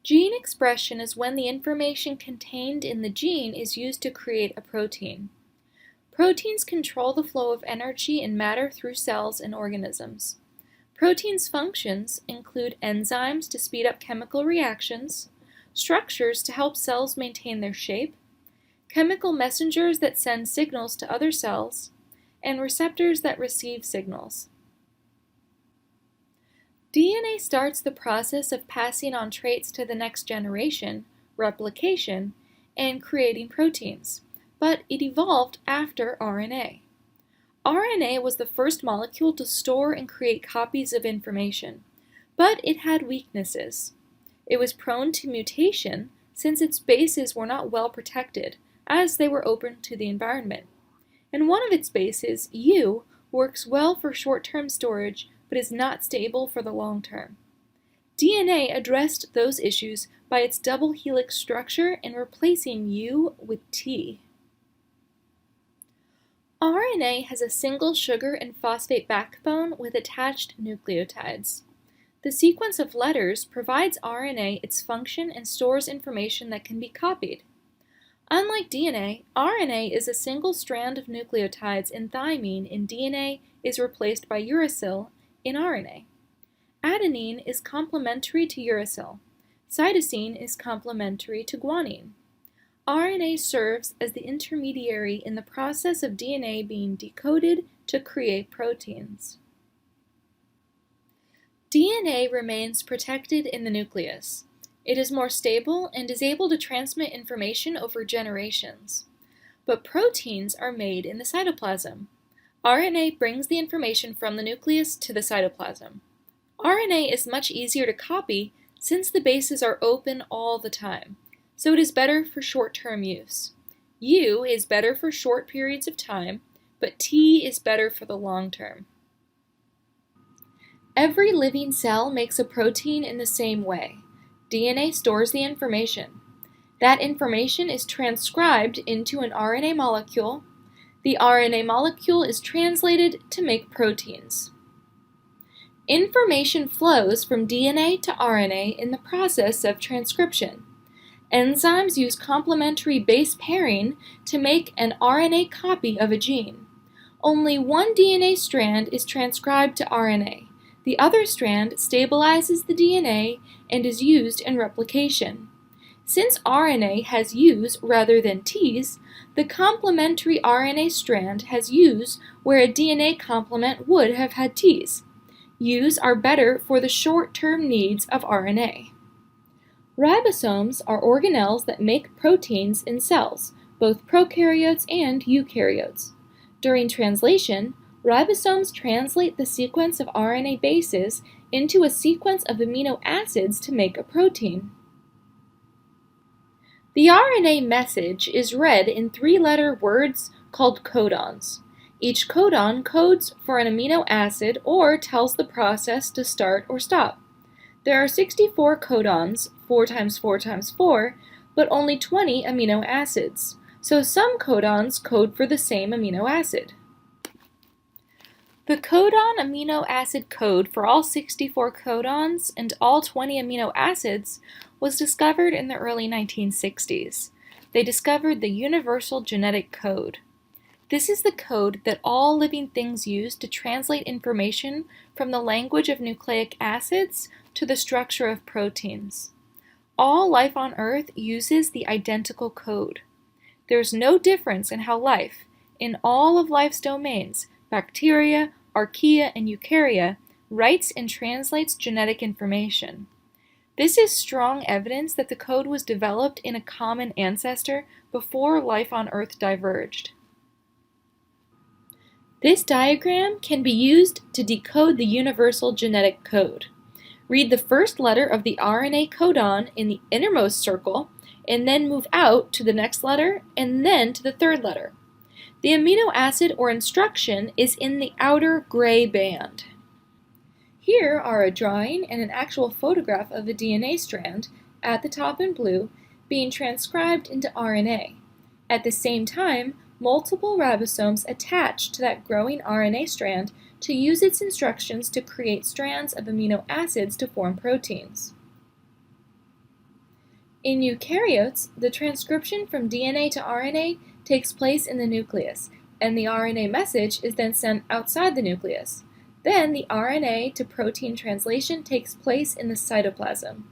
Gene expression is when the information contained in the gene is used to create a protein. Proteins control the flow of energy and matter through cells and organisms. Proteins' functions include enzymes to speed up chemical reactions, structures to help cells maintain their shape, chemical messengers that send signals to other cells, and receptors that receive signals. DNA starts the process of passing on traits to the next generation, replication, and creating proteins, but it evolved after RNA. RNA was the first molecule to store and create copies of information, but it had weaknesses. It was prone to mutation since its bases were not well protected, as they were open to the environment. And one of its bases, U, works well for short-term storage but is not stable for the long term. DNA addressed those issues by its double helix structure and replacing U with T. RNA has a single sugar and phosphate backbone with attached nucleotides. The sequence of letters provides RNA its function and stores information that can be copied. Unlike DNA, RNA is a single strand of nucleotides, and thymine in DNA is replaced by uracil in RNA. Adenine is complementary to uracil. Cytosine is complementary to guanine. RNA serves as the intermediary in the process of DNA being decoded to create proteins. DNA remains protected in the nucleus. It is more stable and is able to transmit information over generations. But proteins are made in the cytoplasm. RNA brings the information from the nucleus to the cytoplasm. RNA is much easier to copy since the bases are open all the time, so it is better for short-term use. U is better for short periods of time, but T is better for the long term. Every living cell makes a protein in the same way. DNA stores the information. That information is transcribed into an RNA molecule. The RNA molecule is translated to make proteins. Information flows from DNA to RNA in the process of transcription. Enzymes use complementary base pairing to make an RNA copy of a gene. Only one DNA strand is transcribed to RNA. The other strand stabilizes the DNA and is used in replication. Since RNA has U's rather than T's, the complementary RNA strand has U's where a DNA complement would have had T's. U's are better for the short-term needs of RNA. Ribosomes are organelles that make proteins in cells, both prokaryotes and eukaryotes. During translation, ribosomes translate the sequence of RNA bases into a sequence of amino acids to make a protein. The RNA message is read in three-letter words called codons. Each codon codes for an amino acid or tells the process to start or stop. There are 64 codons, 4 times 4 times 4, but only 20 amino acids, so some codons code for the same amino acid. The codon amino acid code for all 64 codons and all 20 amino acids was discovered in the early 1960s. They discovered the universal genetic code. This is the code that all living things use to translate information from the language of nucleic acids to the structure of proteins. All life on Earth uses the identical code. There's no difference in how life, in all of life's domains, bacteria, archaea, and eukarya, writes and translates genetic information. This is strong evidence that the code was developed in a common ancestor before life on Earth diverged. This diagram can be used to decode the universal genetic code. Read the first letter of the RNA codon in the innermost circle, and then move out to the next letter, and then to the third letter. The amino acid or instruction is in the outer gray band. Here are a drawing and an actual photograph of a DNA strand, at the top in blue, being transcribed into RNA. At the same time, multiple ribosomes attach to that growing RNA strand to use its instructions to create strands of amino acids to form proteins. In eukaryotes, the transcription from DNA to RNA takes place in the nucleus, and the RNA message is then sent outside the nucleus. Then the RNA to protein translation takes place in the cytoplasm.